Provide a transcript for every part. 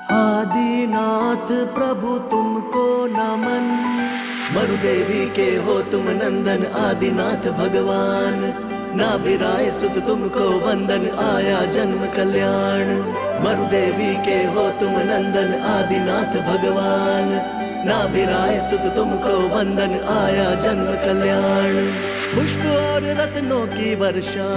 आदिनाथ प्रभु तुमको नमन, मरुदेवी के हो तुम नंदन आदिनाथ भगवान। नाभिराय सुत तुमको वंदन आया जन्म कल्याण, मरुदेवी के हो तुम नंदन आदिनाथ भगवान। नाभिराय सुत तुमको वंदन आया जन्म कल्याण। पुष्प और रत्नों की वर्षा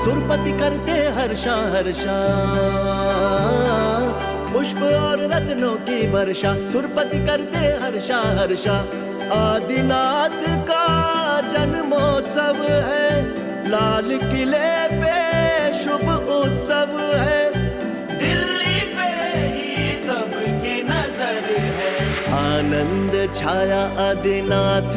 सुरपति करते हर्षा हर्षा, पुष्प और रत्नों की वर्षा सुरपति करते हर्षा हर्षा। आदिनाथ का जन्मोत्सव है, लाल किले पे शुभ उत्सव है, दिल्ली पे ही सबकी नजर है। आनंद छाया आदिनाथ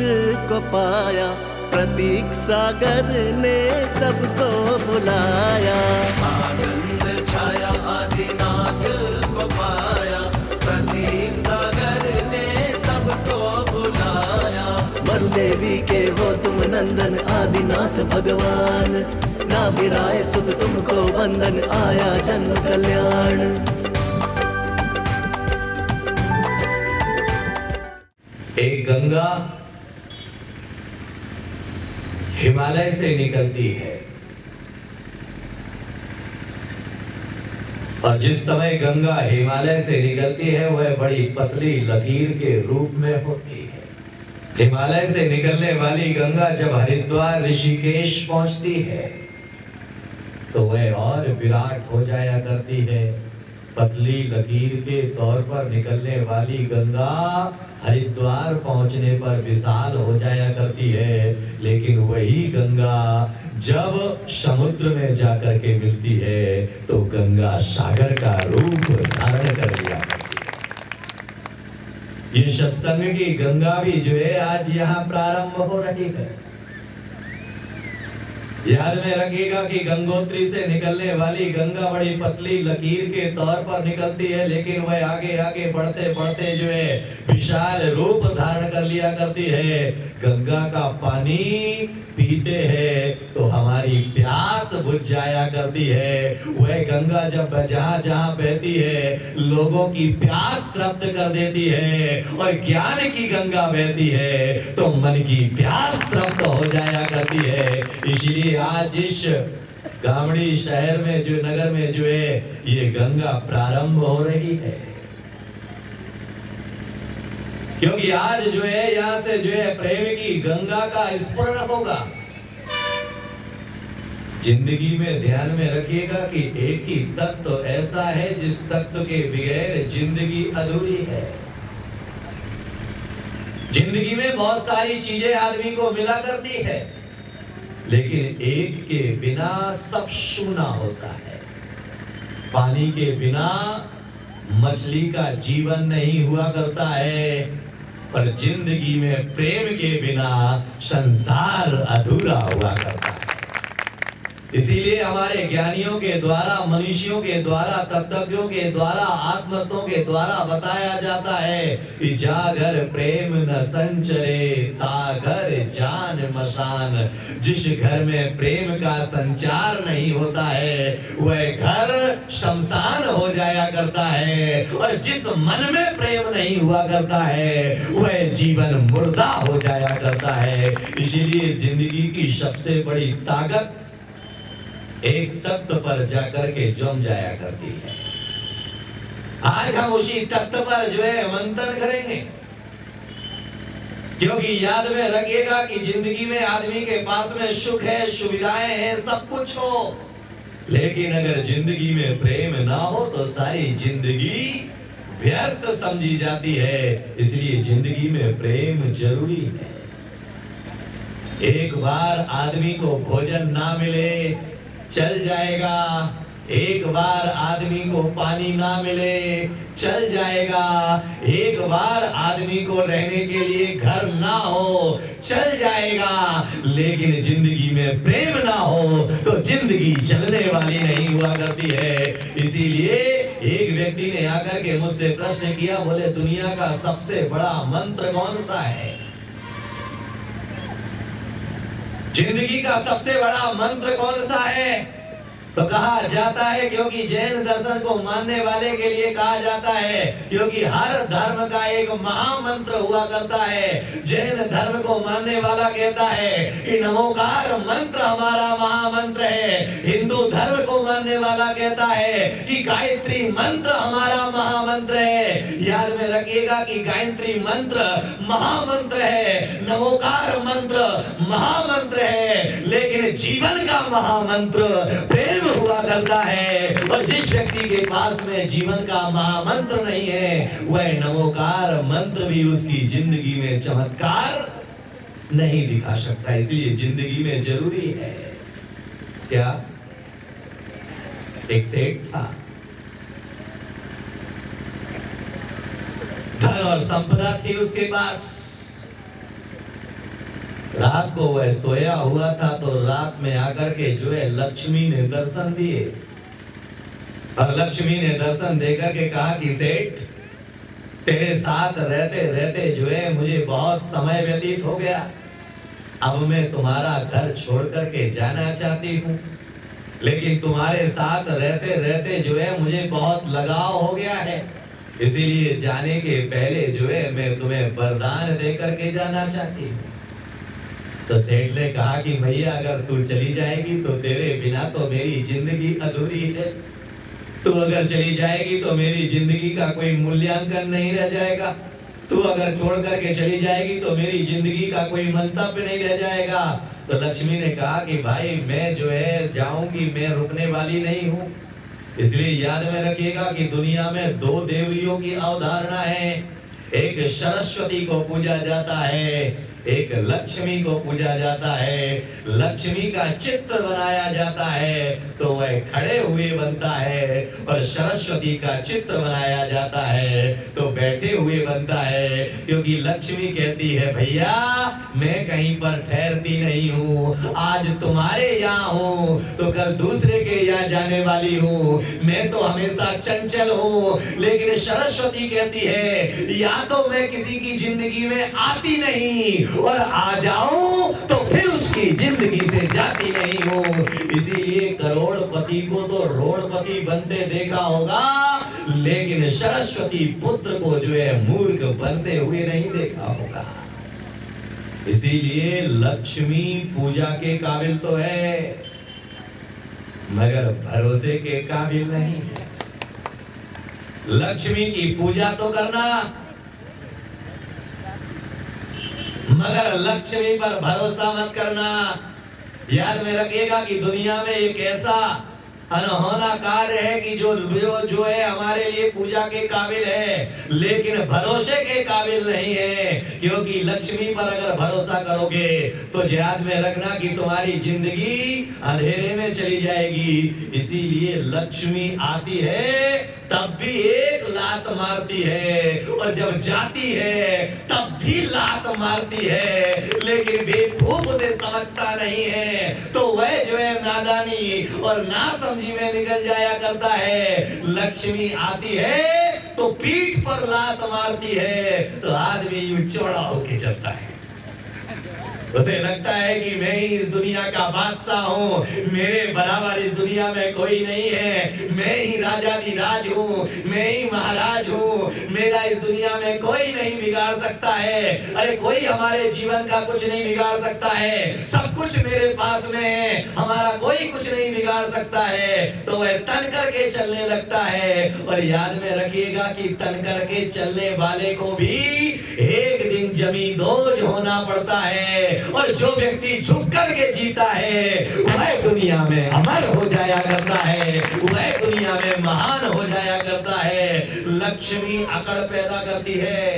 को पाया, प्रतीक सागर ने सबको बुलाया। आनंद छाया आदिनाथ को पाया, प्रतीक सागर ने सबको बुलाया। मरुदेवी के हो तुम नंदन आदिनाथ भगवान, नाभिराय सुत तुमको वंदन आया जन्म कल्याण। एक गंगा हिमालय से निकलती है, और जिस समय गंगा हिमालय से निकलती है वह बड़ी पतली लकीर के रूप में होती है। हिमालय से निकलने वाली गंगा जब हरिद्वार ऋषिकेश पहुंचती है तो वह और विराट हो जाया करती है। पतली लकीर के तौर पर निकलने वाली गंगा हरिद्वार पहुंचने पर विशाल हो जाया करती है, लेकिन वही गंगा जब समुद्र में जाकर के मिलती है तो गंगा सागर का रूप धारण कर लिया करती है। ये सत्संग की गंगा भी जो है आज यहाँ प्रारंभ हो रही है। याद में रखिएगा कि गंगोत्री से निकलने वाली गंगा बड़ी पतली लकीर के तौर पर निकलती है, लेकिन वह आगे आगे बढ़ते बढ़ते जो है विशाल रूप धारण कर लिया करती है। गंगा का पानी पीते हैं तो हमारी प्यास बुझ जाया करती है। वह गंगा जब जहाँ जहाँ बहती है लोगों की प्यास तृप्त कर देती है, और ज्ञान की गंगा बहती है तो मन की प्यास तृप्त हो जाया करती है। इसलिए आज इस गामड़ी शहर में जो नगर में जो है ये गंगा प्रारंभ हो रही है, क्योंकि आज जो है यहाँ से जो है प्रेम की गंगा का स्फुरण होगा। जिंदगी में ध्यान में रखिएगा कि एक ही तत्व ऐसा है जिस तत्व के बगैर जिंदगी अधूरी है। जिंदगी में बहुत सारी चीजें आदमी को मिला करती है, लेकिन एक के बिना सब सूना होता है। पानी के बिना मछली का जीवन नहीं हुआ करता है, पर जिंदगी में प्रेम के बिना संसार अधूरा हुआ करता है। इसीलिए हमारे ज्ञानियों के द्वारा, मनीषियों के द्वारा, तत्वज्ञों के द्वारा, आत्मतों के द्वारा बताया जाता है कि जागर प्रेम न संचरे ताघर जान मशान। जिस घर में प्रेम का संचार नहीं होता है वह घर शमशान हो जाया करता है, और जिस मन में प्रेम नहीं हुआ करता है वह जीवन मुर्दा हो जाया करता है। इसीलिए जिंदगी की सबसे बड़ी ताकत एक तत्व पर जाकर के जम जाया करती है। आज हम उसी तत्व पर जो है मंथन करेंगे, क्योंकि याद में रखिएगा कि जिंदगी में आदमी के पास में सुख है, सुविधाएं हैं, सब कुछ हो, लेकिन अगर जिंदगी में प्रेम ना हो तो सारी जिंदगी व्यर्थ समझी जाती है। इसलिए जिंदगी में प्रेम जरूरी है। एक बार आदमी को भोजन ना मिले चल जाएगा, एक बार आदमी को पानी ना मिले चल जाएगा, एक बार आदमी को रहने के लिए घर ना हो चल जाएगा, लेकिन जिंदगी में प्रेम ना हो तो जिंदगी चलने वाली नहीं हुआ करती है। इसीलिए एक व्यक्ति ने आकर के मुझसे प्रश्न किया, बोले दुनिया का सबसे बड़ा मंत्र कौन सा है? जिंदगी का सबसे बड़ा मंत्र कौन सा है? तो कहा जाता है, क्योंकि जैन दर्शन को मानने वाले के लिए कहा जाता है, क्योंकि हर धर्म का एक महामंत्र हुआ करता है। जैन धर्म को मानने वाला कहता है कि नमोकार मंत्र हमारा महामंत्र है। हिंदू धर्म को मानने वाला कहता है कि गायत्री मंत्र हमारा महामंत्र है। याद में रखिएगा कि गायत्री मंत्र महामंत्र है, नमोकार मंत्र महामंत्र है, लेकिन जीवन का महामंत्र प्रेम हुआ करता है। और जिस व्यक्ति के पास में जीवन का महामंत्र नहीं है, वह नमोकार मंत्र भी उसकी जिंदगी में चमत्कार नहीं दिखा सकता। इसलिए जिंदगी में जरूरी है क्या? एक सेठ था, धन और संपदा थी उसके पास। रात को वह सोया हुआ था तो रात में आकर के जो है लक्ष्मी ने दर्शन दिए, और लक्ष्मी ने दर्शन देकर के कहा कि सेठ, तेरे साथ रहते रहते जो है मुझे बहुत समय व्यतीत हो गया। अब मैं तुम्हारा घर छोड़ करके जाना चाहती हूँ, लेकिन तुम्हारे साथ रहते रहते जो है मुझे बहुत लगाव हो गया है। इसीलिए जाने के पहले जो है मैं तुम्हें वरदान दे करके जाना चाहती हूँ। तो सेठ ने कहा कि भैया, अगर तू चली जाएगी तो तेरे बिना तो मेरी जिंदगी अधूरी है। तू अगर चली जाएगी तो मेरी जिंदगी का कोई मूल्यांकन नहीं रह जाएगा। तू अगर छोड़ करके चली जाएगी तो मेरी जिंदगी का कोई मंतव्य नहीं रह जाएगा। तो लक्ष्मी ने कहा कि भाई, मैं जो है जाऊंगी, मैं रुकने वाली नहीं हूँ। इसलिए याद में रखिएगा कि दुनिया में दो देवियों की अवधारणा है। एक सरस्वती को पूजा जाता है, एक लक्ष्मी को पूजा जाता है। लक्ष्मी का चित्र बनाया जाता है तो वह खड़े हुए बनता है, और सरस्वती का चित्र बनाया जाता है तो बैठे हुए बनता है। क्योंकि लक्ष्मी कहती है, भैया मैं कहीं पर ठहरती नहीं हूँ, आज तुम्हारे यहाँ हूँ तो कल दूसरे के यहाँ जाने वाली हूँ। मैं तो हमेशा चंचल हूँ। लेकिन सरस्वती कहती है, या तो मैं किसी की जिंदगी में आती नहीं और आ जाऊं तो फिर उसकी जिंदगी से जाती नहीं हूं। इसीलिए करोड़पति को तो रोड़पति बनते देखा होगा, लेकिन सरस्वती पुत्र को जो है मूर्ख बनते हुए नहीं देखा होगा। इसीलिए लक्ष्मी पूजा के काबिल तो है, मगर भरोसे के काबिल नहीं है। लक्ष्मी की पूजा तो करना, मगर लक्ष्मी पर भरोसा मत करना। याद में रखिएगा कि दुनिया में एक ऐसा अनहोना कार्य है कि जो है हमारे लिए पूजा के काबिल है, लेकिन भरोसे के काबिल नहीं है। क्योंकि लक्ष्मी पर अगर भरोसा करोगे तो याद में रखना कि तुम्हारी जिंदगी अंधेरे में चली जाएगी। इसीलिए लक्ष्मी आती है तब भी एक लात मारती है, और जब जाती है तब भी लात मारती है। लेकिन बेवकूफ उसे समझता नहीं है, तो वह जो है नादानी और नासमझी में निकल जाया करता है। लक्ष्मी आती है तो पीठ पर लात मारती है तो आदमी यूं चौड़ा होके चलता है। उसे लगता है कि मैं ही इस दुनिया का बादशाह हूँ, मेरे बराबर इस दुनिया में कोई नहीं है, मैं ही राजाधिराज हूँ, मैं ही महाराज हूँ, मेरा इस दुनिया में कोई नहीं बिगाड़ सकता है। अरे कोई हमारे जीवन का कुछ नहीं बिगाड़ सकता है, सब कुछ मेरे पास में है, हमारा कोई कुछ नहीं बिगाड़ सकता है। तो वह तन करके चलने लगता है। और याद में रखिएगा कि तन करके चलने वाले को भी एक दिन जमींदोज होना पड़ता है, और जो व्यक्ति झुक करके जीता है वह दुनिया में अमर हो जाया करता है, वह दुनिया में महान हो जाया करता है। लक्ष्मी अकड़ पैदा करती है।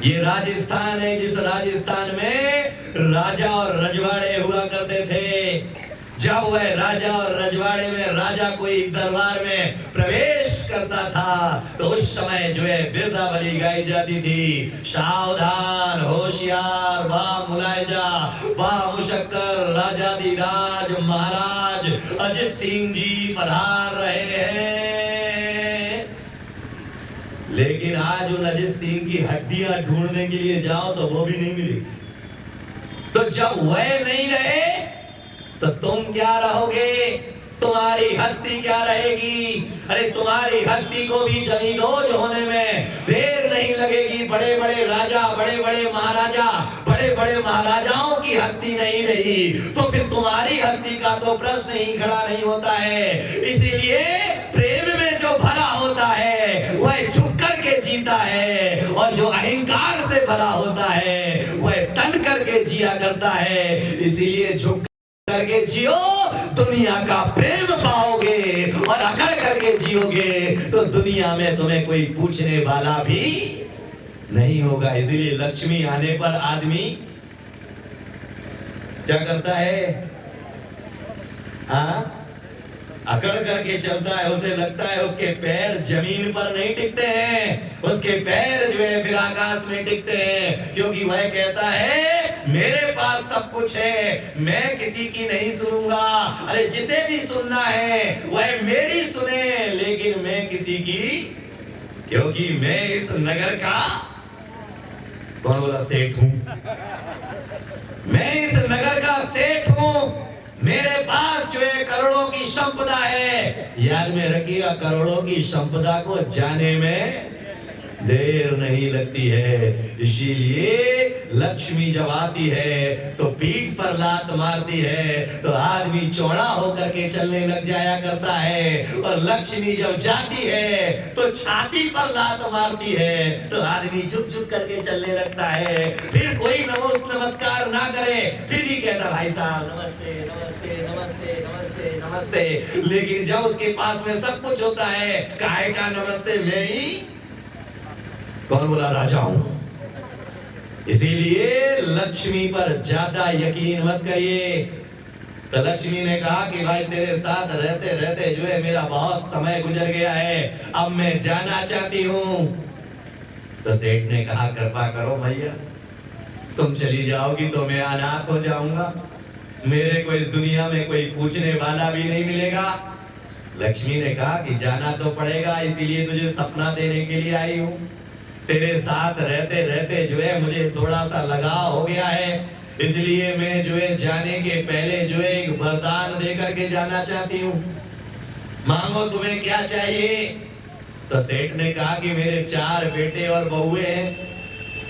ये राजस्थान है, जिस राजस्थान में राजा और रजवाड़े हुआ करते थे। जब वह राजा और रजवाड़े में राजा कोई दरबार में प्रवेश करता था तो उस समय जो है बिरदावली गाई जाती थी। सावधान होशियार वाह मुलायजा वाह मुशक्कर राजाधिराज महाराज अजित सिंह जी पधार रहे हैं। लेकिन आज उन अजित सिंह की हड्डियां ढूंढने के लिए जाओ तो वो भी नहीं मिलेगी। तो जब वह नहीं रहे तो तुम क्या रहोगे, तुम्हारी हस्ती क्या रहेगी। अरे तुम्हारी हस्ती को भी जमींदोज होने में देर नहीं लगेगी। बड़े बड़े राजा, बड़े बड़े महाराजा, बड़े बड़े महाराजाओं की हस्ती नहीं रही तो फिर तुम्हारी हस्ती का तो प्रश्न ही खड़ा नहीं होता है। इसीलिए प्रेम में जो भरा होता है वह झुक करके जीता है, और जो अहंकार से भरा होता है वह तन करके जिया करता है। इसीलिए झुक करके जियो, दुनिया का प्रेम पाओगे, और अकड़ करके जियोगे तो दुनिया में तुम्हें कोई पूछने वाला भी नहीं होगा। इसीलिए लक्ष्मी आने पर आदमी क्या करता है, हाँ, अकड़ करके चलता है। उसे लगता है उसके पैर जमीन पर नहीं टिकते हैं, उसके पैर जो है फिर आकाश में टिकते हैं, क्योंकि वह कहता है मेरे पास सब कुछ है, मैं किसी की नहीं सुनूंगा। अरे जिसे भी सुनना है वह मेरी सुने, लेकिन मैं किसी की, क्योंकि मैं इस नगर का, कौन बोला, सेठ हूं। मैं इस नगर का सेठ हूं, मेरे पास जो है करोड़ों की संपदा है। याद में रखिएगा, करोड़ों की संपदा को जाने में देर नहीं लगती है। इसीलिए लक्ष्मी जब आती है तो पीठ पर लात मारती है तो आदमी चौड़ा होकर के चलने लग जाया करता है, और लक्ष्मी जब जाती है तो छाती पर लात मारती है तो आदमी झुक झुक करके चलने लगता है। फिर कोई नमस्कार ना करे फिर भी कहता भाई साहब नमस्ते नमस्ते नमस्ते नमस्ते नमस्ते, लेकिन जब उसके पास में सब कुछ होता है, काहे का नमस्ते, मैं ही, कौन बोला, राजा हूं। इसीलिए लक्ष्मी पर ज्यादा यकीन मत करिए। तो लक्ष्मी ने कहा कि भाई तेरे साथ रहते रहते जो है मेरा बहुत समय गुजर गया है, अब मैं जाना चाहती हूं। तो सेठ ने कहा कृपा करो भैया, तुम चली जाओगी तो मैं अनाथ हो जाऊंगा, मेरे को इस दुनिया में कोई पूछने वाला भी नहीं मिलेगा। लक्ष्मी ने कहा कि जाना तो पड़ेगा, इसीलिए तुझे सपना देने के लिए आई हूं। तेरे साथ रहते रहते जो है मुझे थोड़ा सा लगाव हो गया है, इसलिए मैं जो है जाने के पहले जो है एक वरदान दे करके जाना चाहती हूँ। मांगो तुम्हें क्या चाहिए। तो सेठ ने कहा कि मेरे 4 बेटे और बहुएं हैं,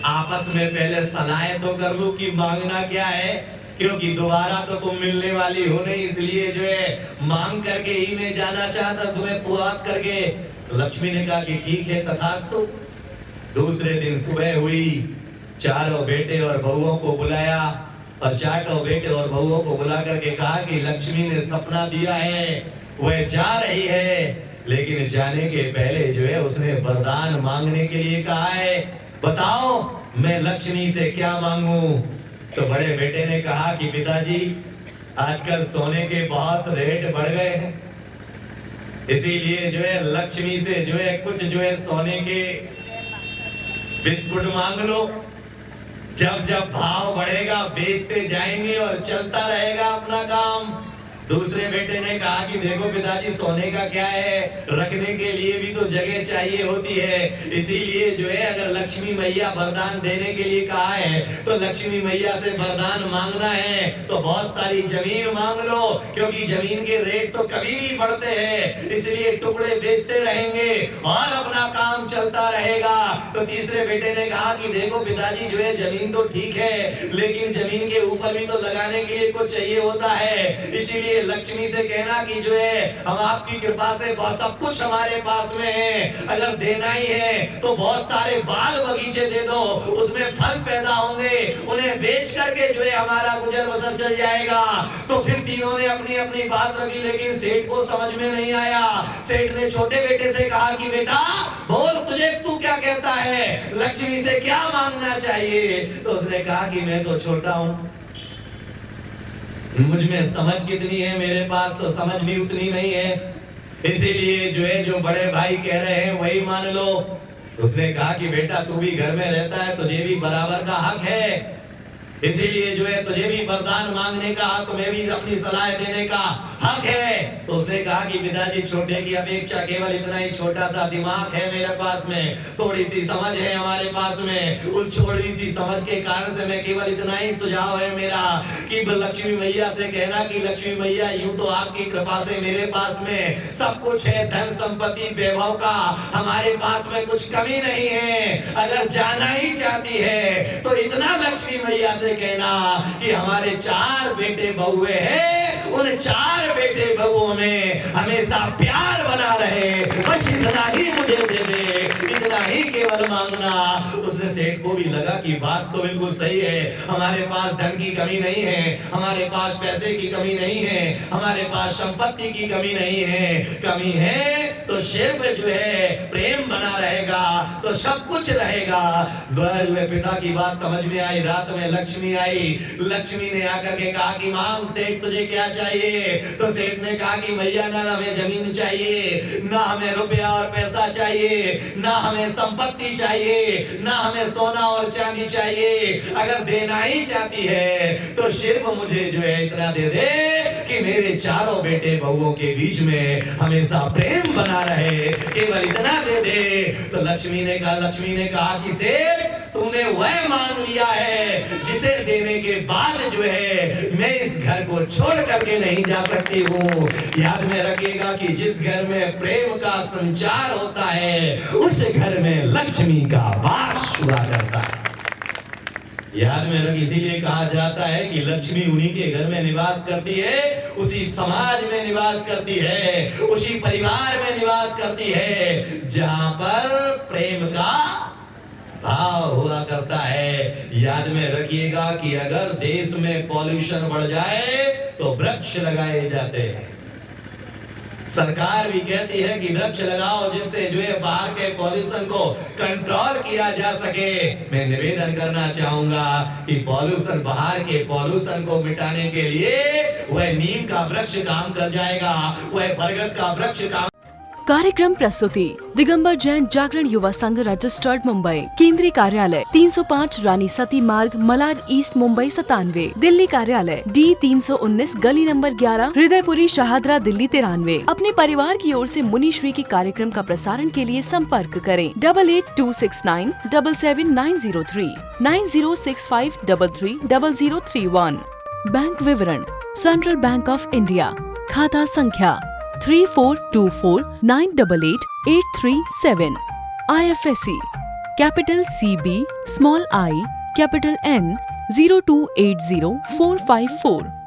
आपस में पहले सलाह तो कर लूं कि मांगना क्या है, क्योंकि दोबारा तो तुम मिलने वाली हो नहीं, इसलिए जो है मांग करके ही मैं जाना चाहता, तुम्हें पुआत करके। तो लक्ष्मी ने कहा कि ठीक है तथास्तु। दूसरे दिन सुबह हुई, 4 बेटे और बहुओं को बुलाया, और 4 बेटे और बहुओं को बुला करके कहा कि लक्ष्मी ने सपना दिया है, वह जा रही है, लेकिन जाने के पहले जो है उसने वरदान मांगने के लिए कहा है, बताओ मैं लक्ष्मी से क्या मांगू। तो बड़े बेटे ने कहा कि पिताजी आजकल सोने के बहुत रेट बढ़ गए हैं, इसीलिए जो है लक्ष्मी से जो है कुछ जो है सोने के बिस्कुट मांग लो, जब जब भाव बढ़ेगा बेचते जाएंगे और चलता रहेगा अपना काम। दूसरे बेटे ने कहा कि देखो पिताजी सोने का क्या है, रखने के लिए भी तो जगह चाहिए होती है, इसीलिए जो है अगर लक्ष्मी मैया वरदान देने के लिए कहा है तो लक्ष्मी मैया से वरदान मांगना है तो बहुत सारी जमीन मांग लो, क्योंकि जमीन के रेट तो कभी नहीं बढ़ते हैं, इसलिए टुकड़े बेचते रहेंगे और अपना काम चलता रहेगा। तो तीसरे बेटे ने कहा कि देखो पिताजी जो है जमीन तो ठीक है, लेकिन जमीन के ऊपर भी तो लगाने के लिए कुछ चाहिए होता है, इसीलिए लक्ष्मी से कहना कि जो है हम आपकी कृपा से बहुत सब कुछ हमारे पास में है, अगर देना ही है तो बहुत सारे बाग बगीचे दे दो, उसमें फल पैदा होंगे, उन्हें बेच करके जो है हमारा गुजर बसर चल जाएगा। तो फिर तीनों ने अपनी अपनी बात रखी, लेकिन सेठ को समझ में नहीं आया। सेठ ने छोटे बेटे से कहा कि बेटा बोल, तुझे तू क्या कहता है, लक्ष्मी से क्या मांगना चाहिए। तो उसने कहा कि मैं तो छोटा हूँ, मुझ में समझ कितनी है, मेरे पास तो समझ भी उतनी नहीं है, इसीलिए जो है जो बड़े भाई कह रहे हैं वही मान लो। उसने कहा कि बेटा तू भी घर में रहता है, तुझे भी बराबर का हक है, इसीलिए जो है तुझे भी वरदान मांगने का हक, तुम्हें भी अपनी सलाह देने का हक है। तो उसने कहा कि पिताजी छोटे की अपेक्षा केवल इतना ही छोटा सा दिमाग है मेरे पास में, थोड़ी सी समझ है हमारे पास में, उस छोटी सी समझ के कारण से मैं केवल इतना ही सुझाव है मेरा कि लक्ष्मी मैया से कहना कि लक्ष्मी मैया यूं तो आपकी कृपा से मेरे पास में सब कुछ है, धन संपत्ति वैभव का हमारे पास में कुछ कमी नहीं है, अगर जाना ही चाहती है तो इतना लक्ष्मी मैया से कहना कि हमारे 4 बेटे बहुए हैं, उन 4 बेटे बहुओं में हमेशा प्यार बना रहे, बस इतना ही मुझे दे दे, इतना ही केवल मांगना। उसने सेठ को भी लगा कि बात तो बिल्कुल सही है, हमारे पास धन की कमी नहीं है, हमारे पास पैसे की कमी नहीं है, हमारे पास संपत्ति की कमी नहीं है, कमी है तो सिर्फ जो है प्रेम बना रहेगा तो सब कुछ रहेगा। पिता की बात समझ में आई, रात में लक्ष्मी आई, लक्ष्मी ने आकर के कहा कि मां सेठ तुझे क्या चाहिए? तो सेठ ने कहा कि भैया ना हमें जमीन चाहिए, ना हमें रुपया और पैसा चाहिए, ना हमें संपत्ति चाहिए, ना हमें सोना और चांदी चाहिए, अगर देना ही चाहती है तो सिर्फ मुझे जो है इतना दे दे कि मेरे 4 बेटे बहुओं के बीच में हमेशा प्रेम बना रहे, केवल इतना दे दे। तो लक्ष्मी ने कहा कि सेठ तूने वह मांग लिया है जिसे देने के बाद जो है मैं इस घर को छोड़ करके नहीं जा सकती हूँ। याद में रखिएगा कि जिस घर में प्रेम का संचार होता है उस घर में लक्ष्मी का वास हुआ करता है। याद में रख, इसीलिए कहा जाता है कि लक्ष्मी उन्हीं के घर में निवास करती है, उसी समाज में निवास करती है, उसी परिवार में निवास करती है जहां पर प्रेम का भाव हुआ करता है। याद में रखिएगा कि अगर देश में पॉल्यूशन बढ़ जाए तो वृक्ष लगाए जाते हैं। सरकार भी कहती है कि वृक्ष लगाओ जिससे जो है बाहर के पॉल्यूशन को कंट्रोल किया जा सके। मैं निवेदन करना चाहूंगा कि पॉल्यूशन, बाहर के पॉल्यूशन को मिटाने के लिए वह नीम का वृक्ष काम कर जाएगा, वह बरगद का वृक्ष काम। कार्यक्रम प्रस्तुति दिगंबर जैन जागरण युवा संघ रजिस्टर्ड मुंबई, केंद्रीय कार्यालय 305 रानी सती मार्ग, मलाड ईस्ट, मुंबई 97। दिल्ली कार्यालय D319 गली नंबर 11, हृदयपुरी, शाहदरा, दिल्ली 93। अपने परिवार की ओर से मुनिश्री के कार्यक्रम का प्रसारण के लिए संपर्क करें 882697 77903 9065330031। बैंक विवरण सेंट्रल बैंक ऑफ इंडिया, खाता संख्या 3424988837। IFSC capital CB, small I, capital N 0280454।